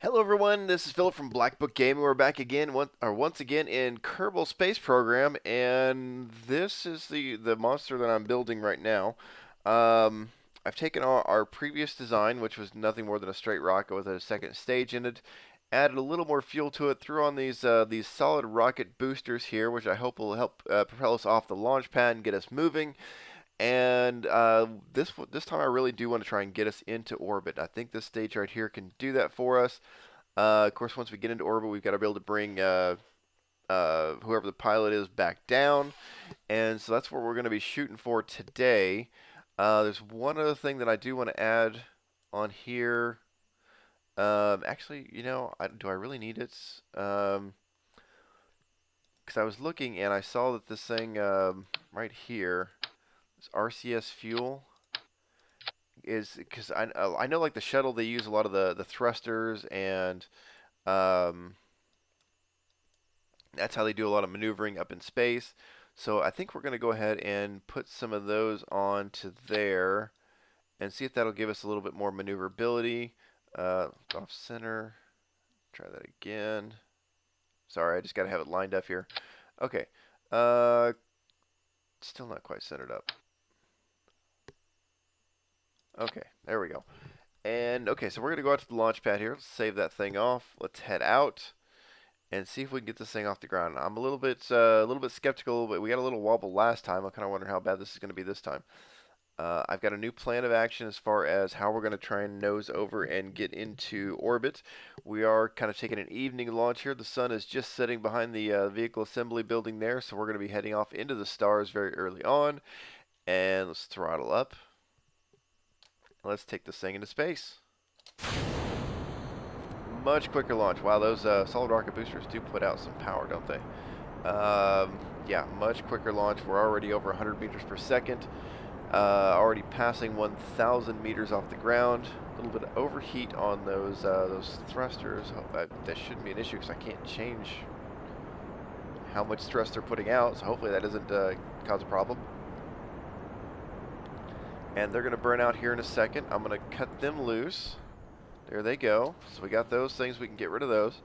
Hello everyone, this is Philip from Black Book Gaming. We're back again, once again in Kerbal Space Program, and this is the monster that I'm building right now. I've taken our previous design, which was nothing more than a straight rocket with a second stage in it, added a little more fuel to it, threw on these solid rocket boosters here, which I hope will help propel us off the launch pad and get us moving. And this time I really do want to try and get us into orbit. I think this stage right here can do that for us. Of course, once we get into orbit, we've got to be able to bring whoever the pilot is back down. And so that's what we're going to be shooting for today. There's one other thing that I do want to add on here. Actually, do I really need it? Because I was looking and I saw that this thing right here, this RCS fuel, is because I know like the shuttle they use a lot of the thrusters and um, that's how they do a lot of maneuvering up in space. So I think we're going to go ahead and put some of those onto there and see if that'll give us a little bit more maneuverability. Off center. Try that again. Sorry, I just got to have it lined up here. Okay. Still not quite centered up. Okay, there we go. And okay, so we're going to go out to the launch pad here. Let's save that thing off. Let's head out and see if we can get this thing off the ground. I'm a little bit skeptical, but we got a little wobble last time. I kind of wonder how bad this is going to be this time. I've got a new plan of action as far as how we're going to try and nose over and get into orbit. We are kind of taking an evening launch here. The sun is just setting behind the vehicle assembly building there, so we're going to be heading off into the stars very early on. And let's throttle up. Let's take this thing into space. Much quicker launch. Wow, those solid rocket boosters do put out some power, don't they? Yeah, much quicker launch. We're already over 100 meters per second. Already passing 1,000 meters off the ground. A little bit of overheat on those thrusters. That shouldn't be an issue because I can't change how much thrust they're putting out. So hopefully that doesn't cause a problem. And they're going to burn out here in a second. I'm going to cut them loose. There they go. So we got those things. We can get rid of those.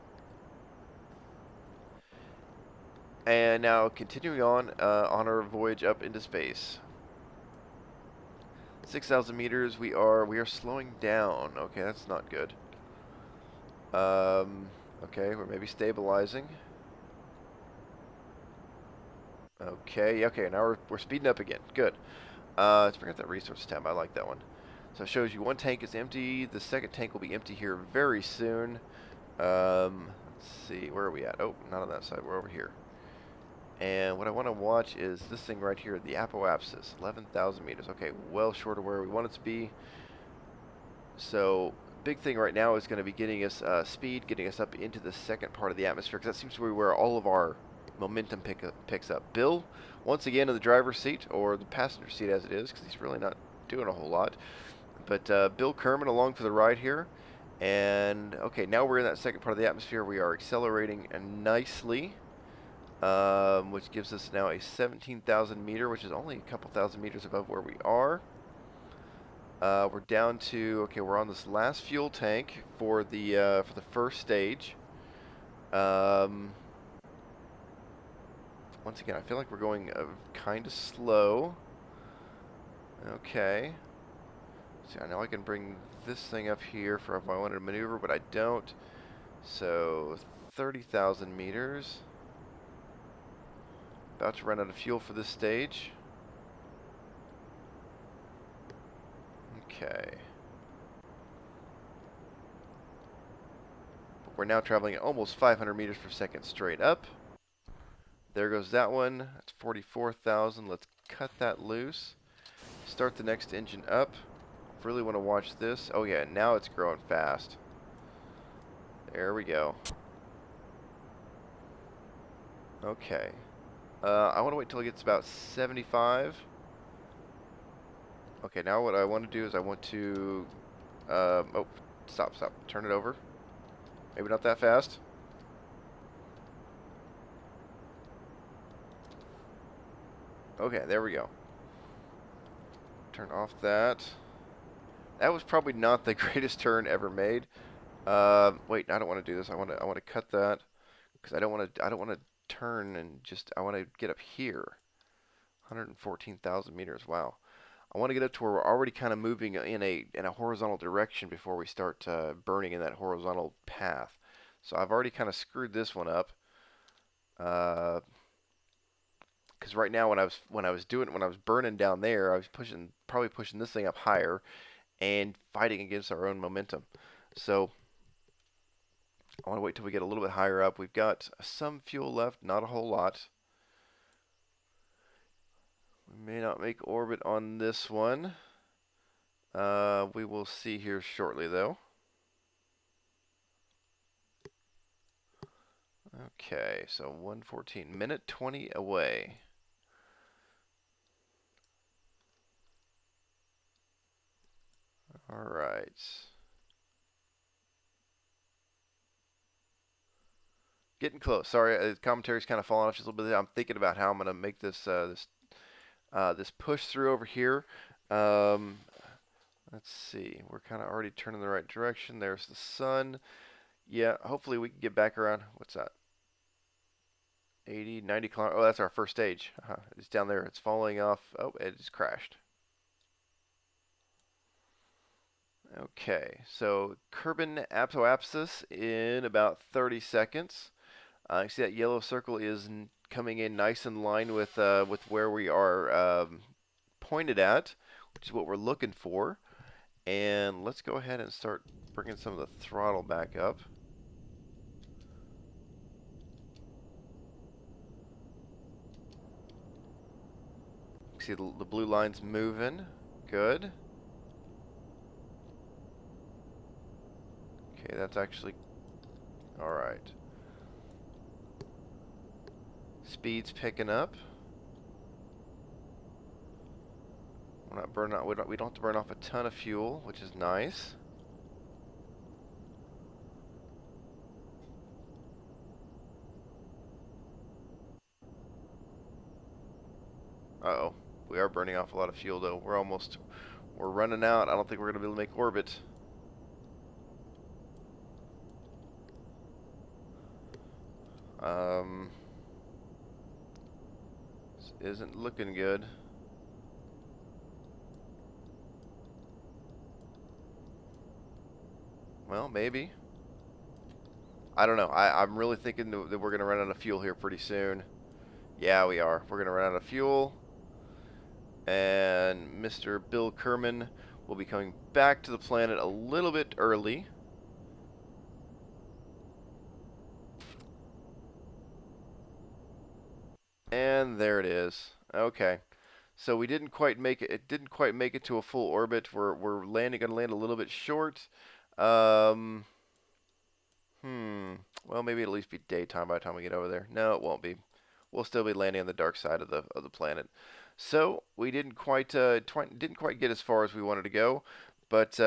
And now continuing on our voyage up into space. 6,000 meters. We are slowing down. Okay, that's not good. Okay, we're maybe stabilizing. Okay, now we're speeding up again. Good. Let's bring up that resource tab. I like that one. So it shows you one tank is empty. The second tank will be empty here very soon. Let's see, where are we at? Oh, not on that side. We're over here. And what I want to watch is this thing right here, the apoapsis, 11,000 meters. Okay, well short of where we want it to be. So big thing right now is going to be getting us speed, getting us up into the second part of the atmosphere, because that seems to be where all of our momentum picks up. Bill, once again in the driver's seat, or the passenger seat as it is, because he's really not doing a whole lot. But Bill Kerman along for the ride here. And okay, now we're in that second part of the atmosphere. We are accelerating nicely, which gives us now a 17,000 meter, which is only a couple thousand meters above where we are. We're down to, okay, we're on this last fuel tank for the first stage. Once again, I feel like we're going kind of slow. Okay. See, I know I can bring this thing up here for if I wanted to maneuver, but I don't. So, 30,000 meters. About to run out of fuel for this stage. Okay. We're now traveling at almost 500 meters per second straight up. There goes that one. That's 44,000. Let's cut that loose. Start the next engine up. Really want to watch this. Oh yeah, now it's growing fast. There we go. Okay. I want to wait till it gets about 75. Okay, now what I want to do is I want to... oh, stop. Turn it over. Maybe not that fast. Okay, there we go. Turn off that. That was probably not the greatest turn ever made. Wait, I don't want to do this. I want to cut that because I don't want to turn and just I want to get up here. 114,000 meters. Wow. I want to get up to where we're already kind of moving in a horizontal direction before we start burning in that horizontal path. So I've already kind of screwed this one up. Because right now when I was burning down there, I was probably pushing this thing up higher and fighting against our own momentum. So I want to wait till we get a little bit higher up. We've got some fuel left, not a whole lot. We may not make orbit on this one. We will see here shortly, though. Okay, so 114, minute 20 away. All right. Getting close. Sorry, the commentary's kind of falling off just a little bit. I'm thinking about how I'm going to make this push through over here. Um, let's see. We're kind of already turning the right direction. There's the sun. Yeah, hopefully we can get back around. What's that? 80, 90 kilometers. Oh, that's our first stage. It's down there. It's falling off. Oh, it just crashed. Okay, so Kerbin apoapsis in about 30 seconds. You see that yellow circle is coming in nice in line with where we are pointed at, which is what we're looking for. And let's go ahead and start bringing some of the throttle back up. See the blue line's moving. Good. Okay, that's actually all right. Speed's picking up. We're not burning out. We don't have to burn off a ton of fuel, which is nice. Uh-oh. We are burning off a lot of fuel, though. We're running out. I don't think we're going to be able to make orbit. This isn't looking good. Well, maybe. I don't know. I'm really thinking that we're going to run out of fuel here pretty soon. Yeah, we are. We're going to run out of fuel. And Mr. Bill Kerman will be coming back to the planet a little bit early. And there it is. Okay. So we didn't quite make it. It didn't quite make it to a full orbit. We're going to land a little bit short. Well, maybe it'll at least be daytime by the time we get over there. No, it won't be. We'll still be landing on the dark side of the planet. So we didn't quite get as far as we wanted to go, but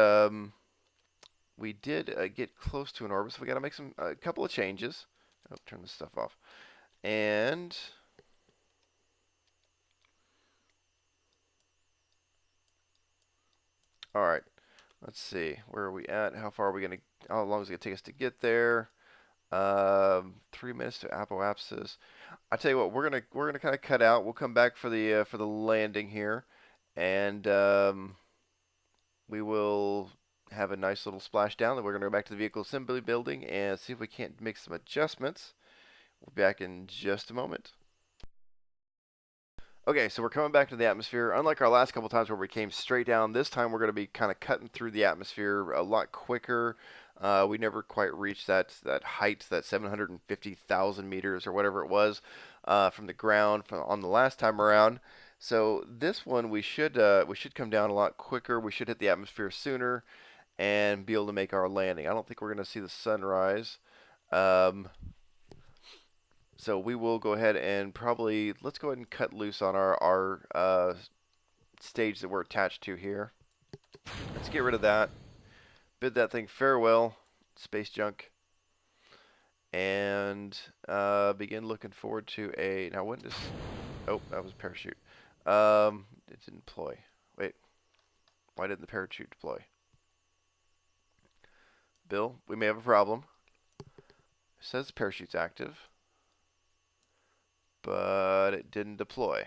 we did get close to an orbit. So we got to make a couple of changes. Oh, turn this stuff off. And all right, let's see. Where are we at? How far are we gonna? How long is it gonna take us to get there? 3 minutes to apoapsis. I tell you what, we're gonna kind of cut out. We'll come back for the landing here, and we will have a nice little splashdown. Then we're gonna go back to the vehicle assembly building and see if we can't make some adjustments. We'll be back in just a moment. Okay, so we're coming back to the atmosphere. Unlike our last couple times where we came straight down, this time we're going to be kind of cutting through the atmosphere a lot quicker. We never quite reached that height, that 750,000 meters or whatever it was from the ground on the last time around. So this one we should come down a lot quicker. We should hit the atmosphere sooner and be able to make our landing. I don't think we're going to see the sunrise. So we will go ahead and let's go ahead and cut loose on our stage that we're attached to here. Let's get rid of that. Bid that thing farewell, space junk. And begin looking forward to now when does, oh, that was a parachute. It didn't deploy. Wait, why didn't the parachute deploy? Bill, we may have a problem. It says the parachute's active, but it didn't deploy.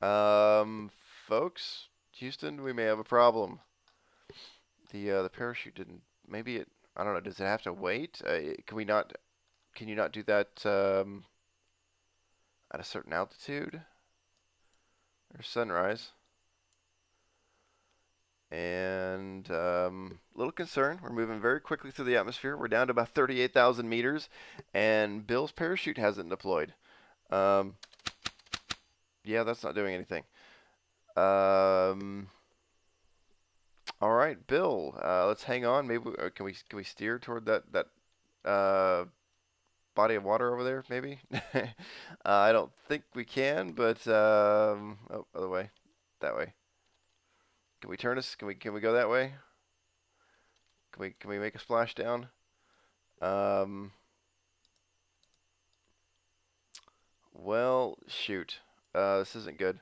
Folks, Houston, we may have a problem. The parachute didn't. Maybe it. I don't know. Does it have to wait? Can we not? Can you not do that at a certain altitude or sunrise? And little concern. We're moving very quickly through the atmosphere. We're down to about 38,000 meters, and Bill's parachute hasn't deployed. Yeah, that's not doing anything. All right, Bill. Let's hang on. Maybe can we steer toward that body of water over there? Maybe. I don't think we can, but oh, other way, that way. Can we turn us? Can we go that way? Can we make a splashdown? Well, shoot. This isn't good.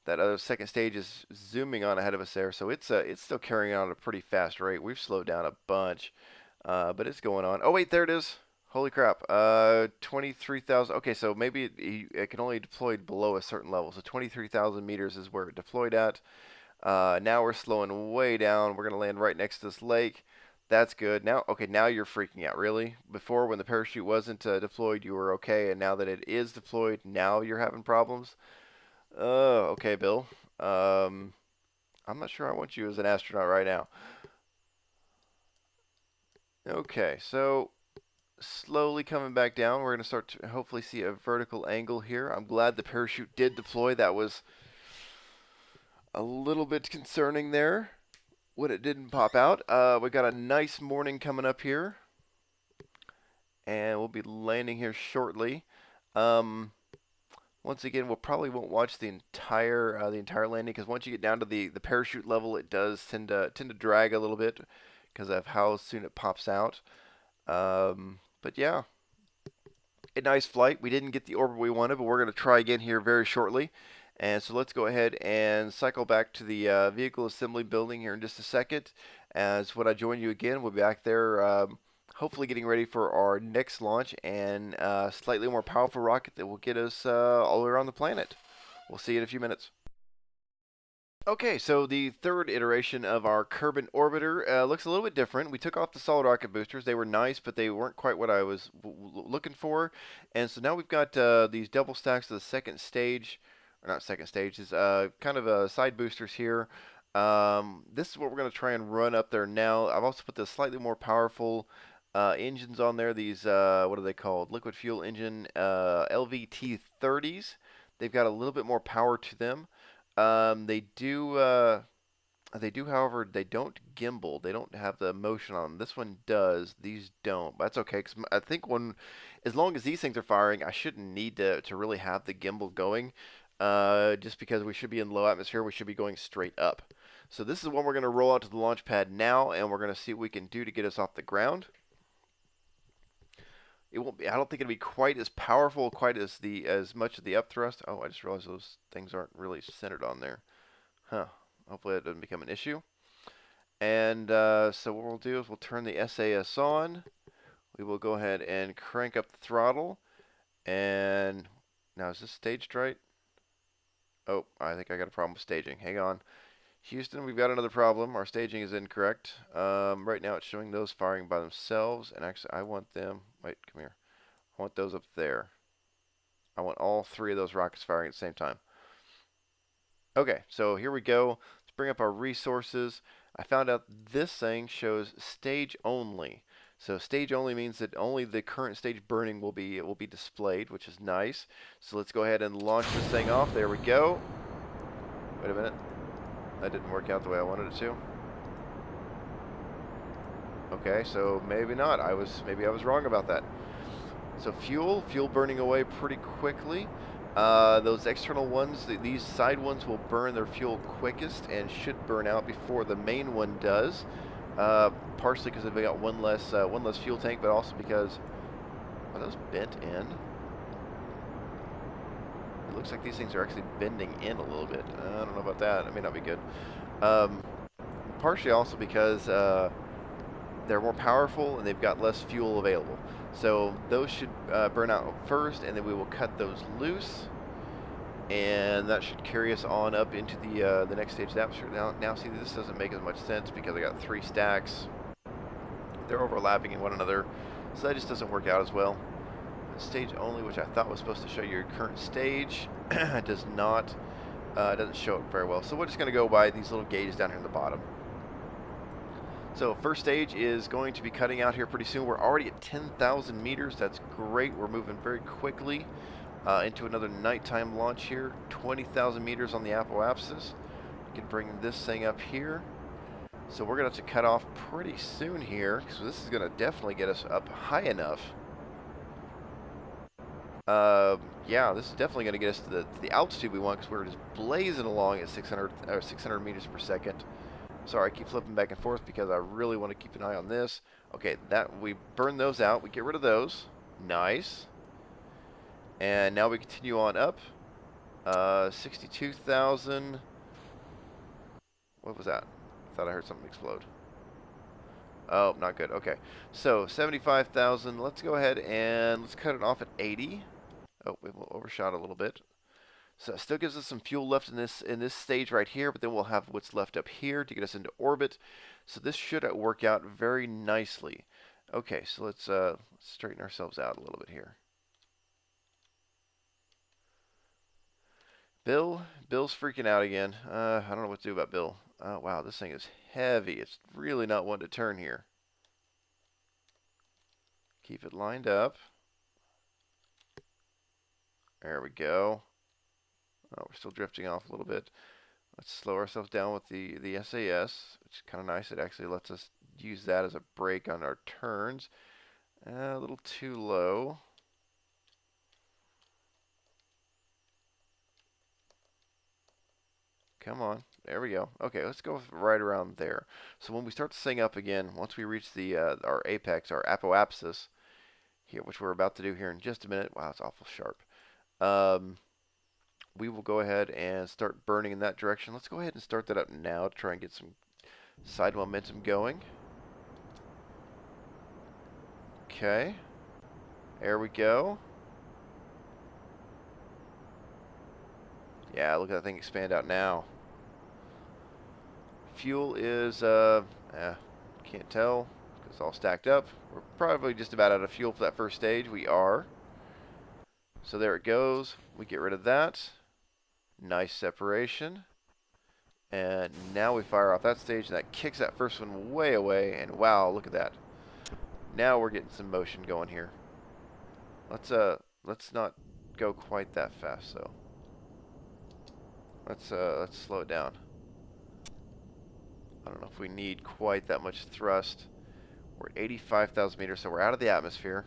That other second stage is zooming on ahead of us there, so it's still carrying on at a pretty fast rate. We've slowed down a bunch, but it's going on. Oh wait, there it is. Holy crap. 23,000. Okay, so maybe it can only deploy below a certain level. So 23,000 meters is where it deployed at. Now we're slowing way down. We're gonna land right next to this lake. That's good. Now, okay, now you're freaking out. Really? Before, when the parachute wasn't deployed, you were okay, and now that it is deployed, now you're having problems. Oh, okay, Bill. I'm not sure I want you as an astronaut right now. Okay, so slowly coming back down. We're going to start to hopefully see a vertical angle here. I'm glad the parachute did deploy. That was a little bit concerning there when it didn't pop out. We got a nice morning coming up here, and we'll be landing here shortly. Once again, we'll probably won't watch the entire landing, because once you get down to the parachute level, it does tend to drag a little bit because of how soon it pops out. But yeah, a nice flight. We didn't get the orbit we wanted, but we're going to try again here very shortly. And so let's go ahead and cycle back to the vehicle assembly building here in just a second. As when I join you again, we'll be back there. Hopefully getting ready for our next launch, and a slightly more powerful rocket that will get us all the way around the planet. We'll see you in a few minutes. Okay, so the third iteration of our Kerbin orbiter looks a little bit different. We took off the solid rocket boosters. They were nice, but they weren't quite what I was looking for. And so now we've got these double stacks of the second stage, or not second stage, is kind of side boosters here. This is what we're going to try and run up there now. I've also put the slightly more powerful engines on there. These, what are they called? Liquid fuel engine LVT-30s. They've got a little bit more power to them. They do, however, they don't gimbal. They don't have the motion on them. This one does. These don't. But that's okay, because I think as long as these things are firing, I shouldn't need to really have the gimbal going. Just because we should be in low atmosphere, we should be going straight up. So this is one we're going to roll out to the launch pad now, and we're going to see what we can do to get us off the ground. It won't be. I don't think it'll be quite as powerful, quite as much of the upthrust. Oh, I just realized those things aren't really centered on there. Huh. Hopefully that doesn't become an issue. And so what we'll do is we'll turn the SAS on. We will go ahead and crank up the throttle. And now, is this staged right? Oh, I think I got a problem with staging. Hang on. Houston, we've got another problem. Our staging is incorrect. Right now it's showing those firing by themselves, and actually I want them, wait, come here. I want those up there. I want all three of those rockets firing at the same time. Okay, so here we go. Let's bring up our resources. I found out this thing shows stage only. So stage only means that only the current stage burning will be displayed, which is nice. So let's go ahead and launch this thing off. There we go. Wait a minute. That didn't work out the way I wanted it to. Okay, so maybe not. Maybe I was wrong about that. So fuel burning away pretty quickly. Those external ones, these side ones will burn their fuel quickest and should burn out before the main one does. Partially because they've got one less fuel tank, but also because are those bent in? It looks like these things are actually bending in a little bit. I don't know about that. It may not be good. Partially also because they're more powerful and they've got less fuel available. So those should burn out first, and then we will cut those loose, and that should carry us on up into the next stage of the atmosphere. Now see, this doesn't make as much sense because I got 3 stacks. They're overlapping in one another, so that just doesn't work out as well. Stage only, which I thought was supposed to show your current stage, does not. It doesn't show it very well. So we're just going to go by these little gauges down here in the bottom. So first stage is going to be cutting out here pretty soon. We're already at 10,000 meters. That's great. We're moving very quickly into another nighttime launch here. 20,000 meters on the apoapsis. We can bring this thing up here. So we're going to have to cut off pretty soon here, because this is going to definitely get us up high enough. Yeah, this is definitely going to get us to the altitude we want, because we're just blazing along at 600 meters per second. Sorry, I keep flipping back and forth because I really want to keep an eye on this. Okay, that we burn those out. We get rid of those. Nice. And now we continue on up. 62,000. What was that? I thought I heard something explode. Oh, not good. Okay. So, 75,000. Let's go ahead and let's cut it off at 80. Oh, we overshot a little bit. So it still gives us some fuel left in this stage right here, but then we'll have what's left up here to get us into orbit. So this should work out very nicely. Okay, so let's straighten ourselves out a little bit here. Bill's freaking out again. I don't know what to do about Bill. Wow, this thing is heavy. It's really not one to turn here. Keep it lined up. There we go. Oh, we're still drifting off a little bit. Let's slow ourselves down with the SAS, which is kind of nice. It actually lets us use that as a brake on our turns. A little too low. Come on. There we go. Okay, let's go right around there. So when we start to sing up again, once we reach the our apex, our apoapsis, here, which we're about to do here in just a minute. Wow, it's awful sharp. We will go ahead and start burning in that direction. Let's go ahead and start that up now to try and get some side momentum going. Okay. There we go. Yeah, look at that thing expand out now. Fuel is, can't tell because it's all stacked up. We're probably just about out of fuel for that first stage. We are. So there it goes. We get rid of that. Nice separation. And now we fire off that stage, and that kicks that first one way away. And wow, look at that. Now we're getting some motion going here. Let's not go quite that fast, though. Let's slow it down. I don't know if we need quite that much thrust. We're at 85,000 meters, so we're out of the atmosphere.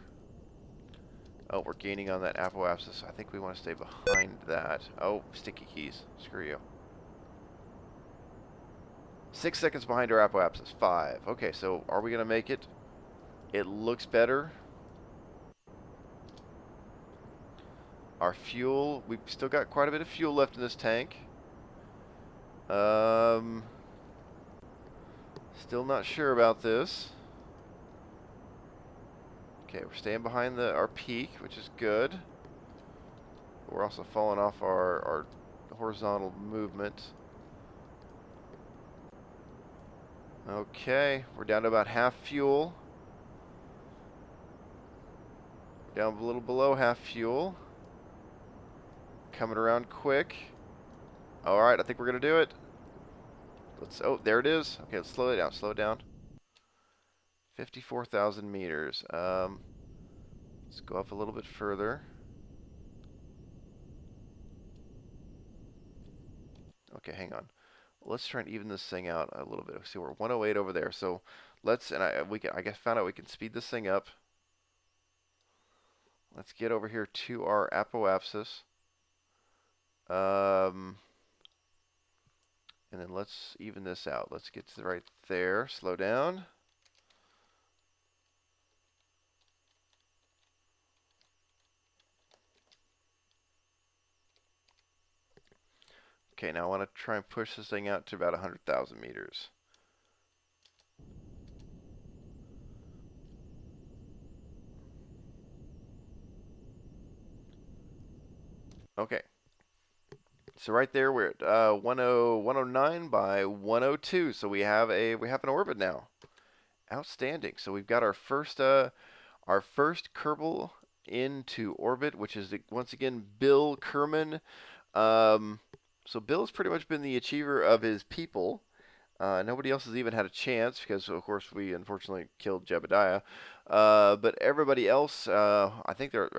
Oh, we're gaining on that apoapsis. I think we want to stay behind that. Oh, sticky keys. Screw you. 6 seconds behind our apoapsis. 5. Okay, so are we going to make it? It looks better. Our fuel, we've still got quite a bit of fuel left in this tank. Still not sure about this. Okay, we're staying behind our peak, which is good. But we're also falling off our horizontal movement. Okay, we're down to about half fuel. Down a little below half fuel. Coming around quick. Alright, I think we're going to do it. Oh, there it is. Okay, let's slow it down. Slow it down. 54,000 meters. Let's go up a little bit further. Okay, hang on. Let's try and even this thing out a little bit. See, we're 108 over there. So let's, and I guess found out we can speed this thing up. Let's get over here to our apoapsis. And then let's even this out. Let's get to right there. Slow down. Okay, now I want to try and push this thing out to about 100,000 meters. Okay. So right there we're at 109 by 102. So we have an orbit now. Outstanding. So we've got our first Kerbal into orbit, which is once again Bill Kerman. Um, so Bill's pretty much been the achiever of his people. Nobody else has even had a chance because, of course, we unfortunately killed Jebediah. But everybody else, I think I'm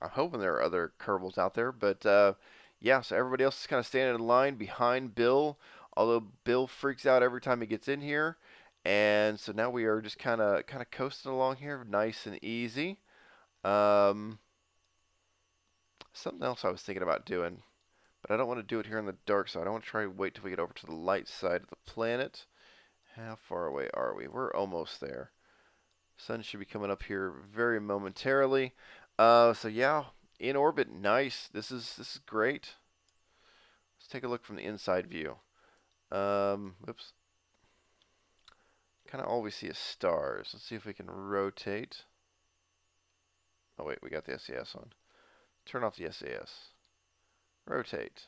hoping there are other Kerbals out there. But yeah, so everybody else is kind of standing in line behind Bill. Although Bill freaks out every time he gets in here, and so now we are just kind of coasting along here, nice and easy. Um, Something else I was thinking about doing, but I don't want to do it here in the dark, so I don't want to try to wait till we get over to the light side of the planet. How far away are we? We're almost there. Sun should be coming up here very momentarily. So yeah, in orbit, nice. This is great. Let's take a look from the inside view. Oops. Kind of all we see is stars. Let's see if we can rotate. Oh wait, we got the SAS on. Turn off the SAS. Rotate.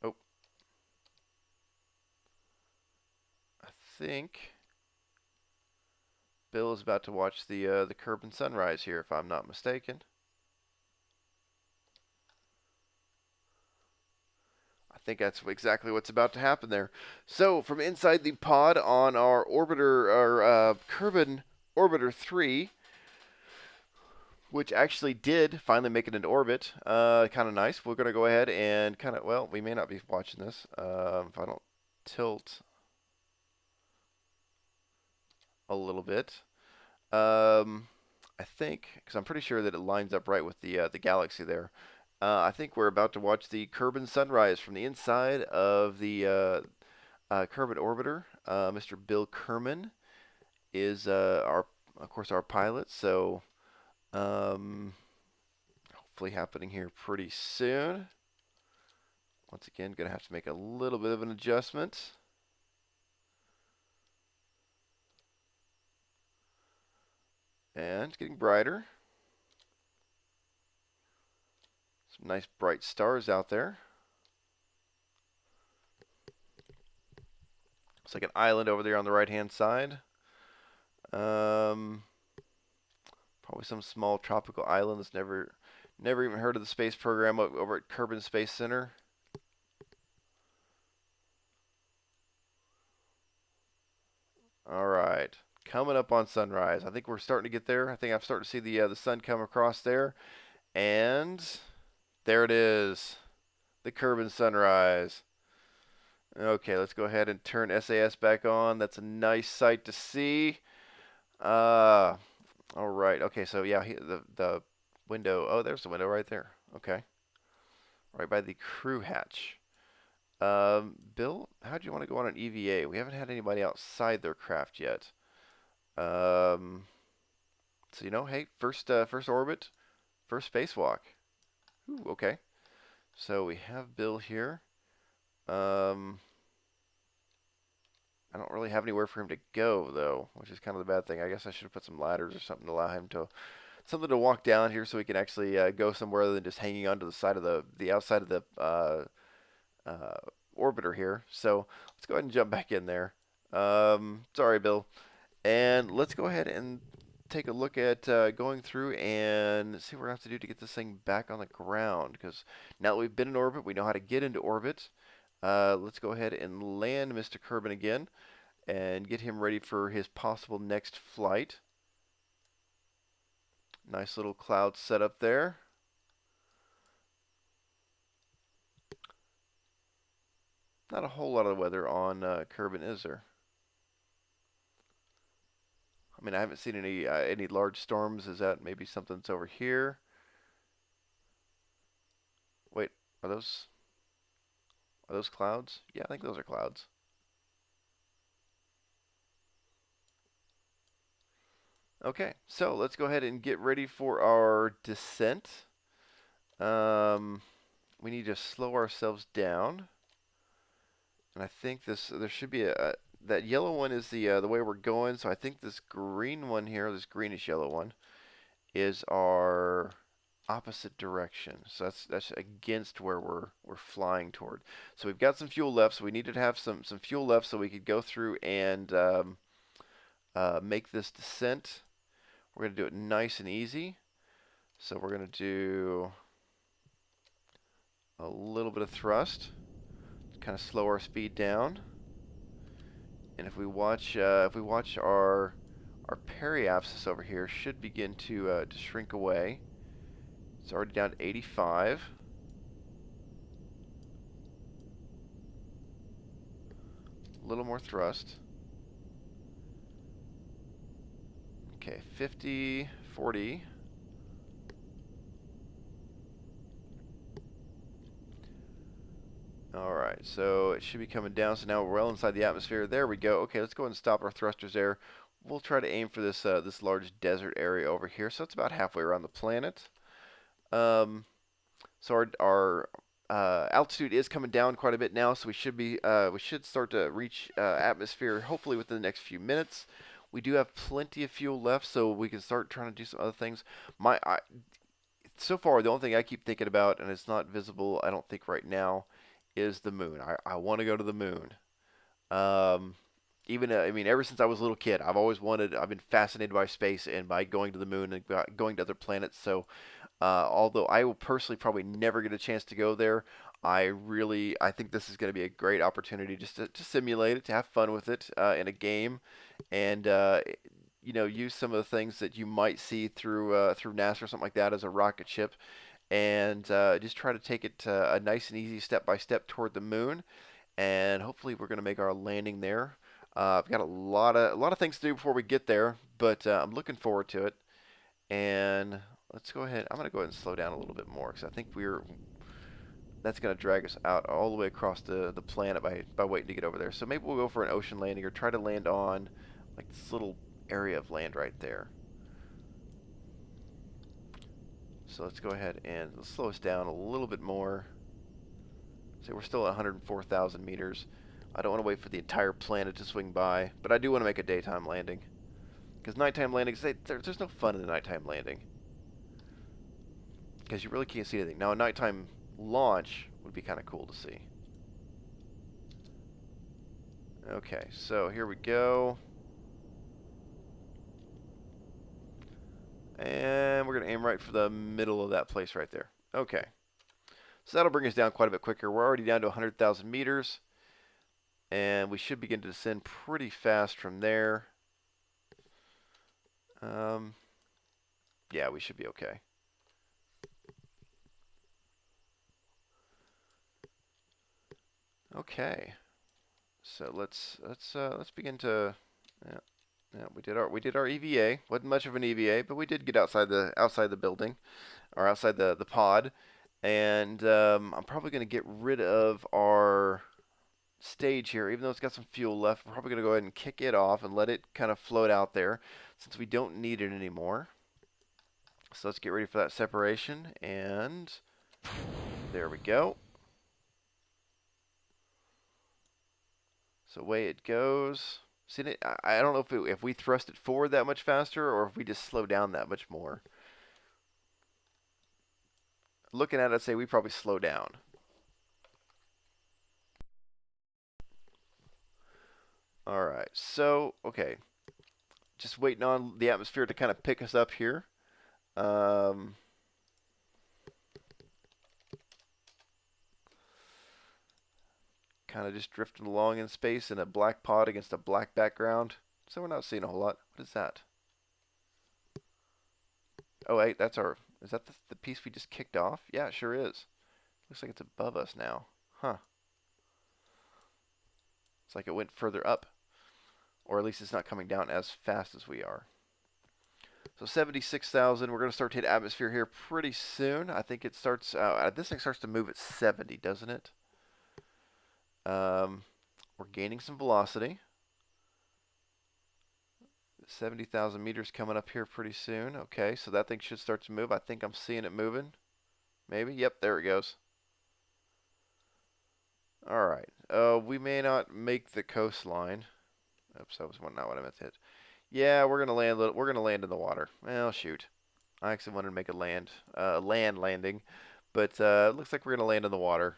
Oh, I think Bill is about to watch the Kerbin sunrise here, if I'm not mistaken. I think that's exactly what's about to happen there. So, from inside the pod on our orbiter, our Kerbin Orbiter 3, which actually did finally make it into orbit, kind of nice. We're going to go ahead and well, we may not be watching this if I don't tilt a little bit. I think, because I'm pretty sure that it lines up right with the galaxy there. I think we're about to watch the Kerbin sunrise from the inside of the Kerbin orbiter. Mr. Bill Kerman is of course, our pilot. So, hopefully, happening here pretty soon. Once again, gonna have to make a little bit of an adjustment. And it's getting brighter. Some nice bright stars out there. It's like an island over there on the right-hand side. Probably some small tropical island that's never even heard of the space program over at Kerbin Space Center. All right, coming up on sunrise. I think we're starting to get there. I think I'm starting to see the sun come across there, and there it is, the Kerbin sunrise. Okay, let's go ahead and turn SAS back on. That's a nice sight to see. All right. Okay, so yeah, the window. Oh, there's the window right there. Okay, right by the crew hatch. Bill, how do you want to go on an EVA? We haven't had anybody outside their craft yet. So hey, first orbit, first spacewalk. Ooh, okay. So we have Bill here. I don't really have anywhere for him to go though, which is kind of the bad thing. I guess I should have put some ladders or something to allow him to something to walk down here so he can actually go somewhere other than just hanging onto the side of the outside of the uh, orbiter here. So let's go ahead and jump back in there. Sorry, Bill. And let's go ahead and take a look at going through and see what we're going to have to do to get this thing back on the ground. Because now that we've been in orbit, we know how to get into orbit. Let's go ahead and land Mr. Kerbin again and get him ready for his possible next flight. Nice little cloud setup there. Not a whole lot of weather on Kerbin, is there? I mean, I haven't seen any large storms. Is that maybe something that's over here? Wait, are those clouds? Yeah, I think those are clouds. Okay, so let's go ahead and get ready for our descent. We need to slow ourselves down. And I think there should be that yellow one is the way we're going. So I think this green one here, this greenish yellow one, is our opposite direction. So that's against where we're flying toward. So we've got some fuel left. So we needed to have some fuel left so we could go through and make this descent. We're gonna do it nice and easy. So we're gonna do a little bit of thrust, kind of slow our speed down. And if we watch our periapsis over here, should begin to shrink away. It's already down to 85. A little more thrust. Okay, 50, 40. Alright, so it should be coming down. So now we're well inside the atmosphere. There we go. Okay, let's go ahead and stop our thrusters there. We'll try to aim for this this large desert area over here. So it's about halfway around the planet. So our altitude is coming down quite a bit now, so we should start to reach atmosphere hopefully within the next few minutes. We do have plenty of fuel left, so we can start trying to do some other things. So far, the only thing I keep thinking about, and it's not visible, I don't think right now, is the moon. I want to go to the moon. I mean, ever since I was a little kid, I've been fascinated by space and by going to the moon and going to other planets. So, although I will personally probably never get a chance to go there, I think this is going to be a great opportunity just to simulate it, to have fun with it in a game, and use some of the things that you might see through NASA or something like that as a rocket ship, and just try to take it a nice and easy step by step toward the moon, and hopefully we're going to make our landing there. I've got a lot of things to do before we get there, but I'm looking forward to it. And let's go ahead. I'm going to go ahead and slow down a little bit more because I think that's going to drag us out all the way across the planet by waiting to get over there. So maybe we'll go for an ocean landing or try to land on like this little area of land right there. So let's go ahead and slow us down a little bit more. So we're still at 104,000 meters. I don't want to wait for the entire planet to swing by, but I do want to make a daytime landing. Because nighttime landings, there's no fun in the nighttime landing. Because you really can't see anything. Now a nighttime launch would be kind of cool to see. Okay, so here we go. And we're going to aim right for the middle of that place right there. Okay. So that'll bring us down quite a bit quicker. We're already down to 100,000 meters. And we should begin to descend pretty fast from there. Yeah, we should be okay. Okay. So let's begin to yeah, we did our EVA. Wasn't much of an EVA, but we did get outside the building or outside the pod. And I'm probably going to get rid of our stage here, even though it's got some fuel left. We're probably going to go ahead and kick it off and let it kind of float out there since we don't need it anymore. So let's get ready for that separation, and there we go. So away it goes. See, I don't know if we thrust it forward that much faster or if we just slow down that much more. Looking at it, I'd say we probably slow down. Alright, so, okay. Just waiting on the atmosphere to kind of pick us up here. Kind of just drifting along in space in a black pod against a black background. So we're not seeing a whole lot. What is that? Oh, wait, is that the piece we just kicked off? Yeah, it sure is. Looks like it's above us now. Huh. It's like it went further up. Or at least it's not coming down as fast as we are. So 76,000. We're going to start to hit atmosphere here pretty soon. I think it starts, this thing starts to move at 70, doesn't it? We're gaining some velocity. 70,000 meters coming up here pretty soon. Okay, so that thing should start to move. I think I'm seeing it moving. Maybe. Yep, there it goes. Alright. We may not make the coastline. Oops, that was not what I meant to hit. Yeah, we're gonna land. We're gonna land in the water. Well, shoot. I actually wanted to make a land landing, but it looks like we're gonna land in the water.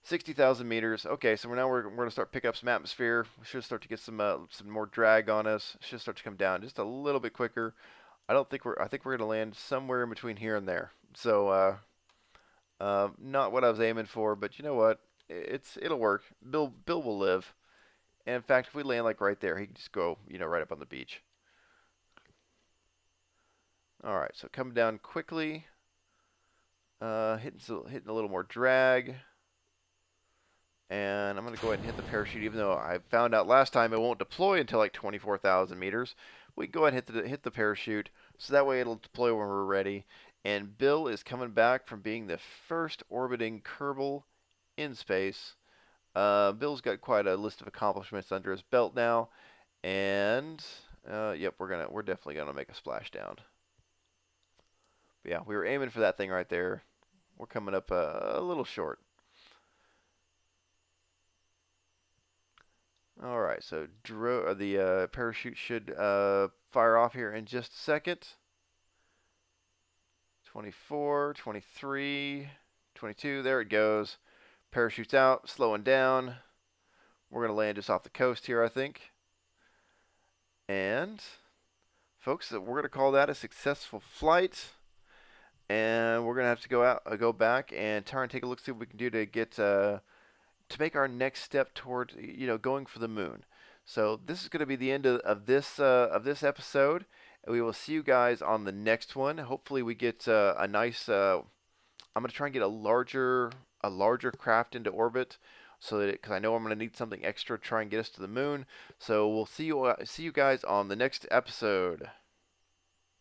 60,000 meters. Okay, so we're gonna start pick up some atmosphere. We should start to get some more drag on us. Should start to come down just a little bit quicker. I think we're gonna land somewhere in between here and there. So not what I was aiming for, but you know what? It'll work. Bill will live. And in fact, if we land like right there, he can just go, right up on the beach. All right, so coming down quickly, hitting a little more drag, and I'm gonna go ahead and hit the parachute. Even though I found out last time it won't deploy until like 24,000 meters, we can go ahead and hit the parachute, so that way it'll deploy when we're ready. And Bill is coming back from being the first orbiting Kerbal in space. Bill's got quite a list of accomplishments under his belt now, and yep, we're definitely gonna make a splashdown. But yeah, we were aiming for that thing right there. We're coming up a little short. All right, so the parachute should fire off here in just a second. 24, 23, 22. There it goes. Parachute's out, slowing down. We're going to land just off the coast here, I think. And, folks, we're going to call that a successful flight. And we're going to have to go back and try and take a look, see what we can do to get to make our next step toward going for the moon. So this is going to be the end of this episode. And we will see you guys on the next one. Hopefully we get a nice. I'm going to try and get a larger craft into orbit, so that because I know I'm going to need something extra to try and get us to the moon. So we'll see you guys on the next episode.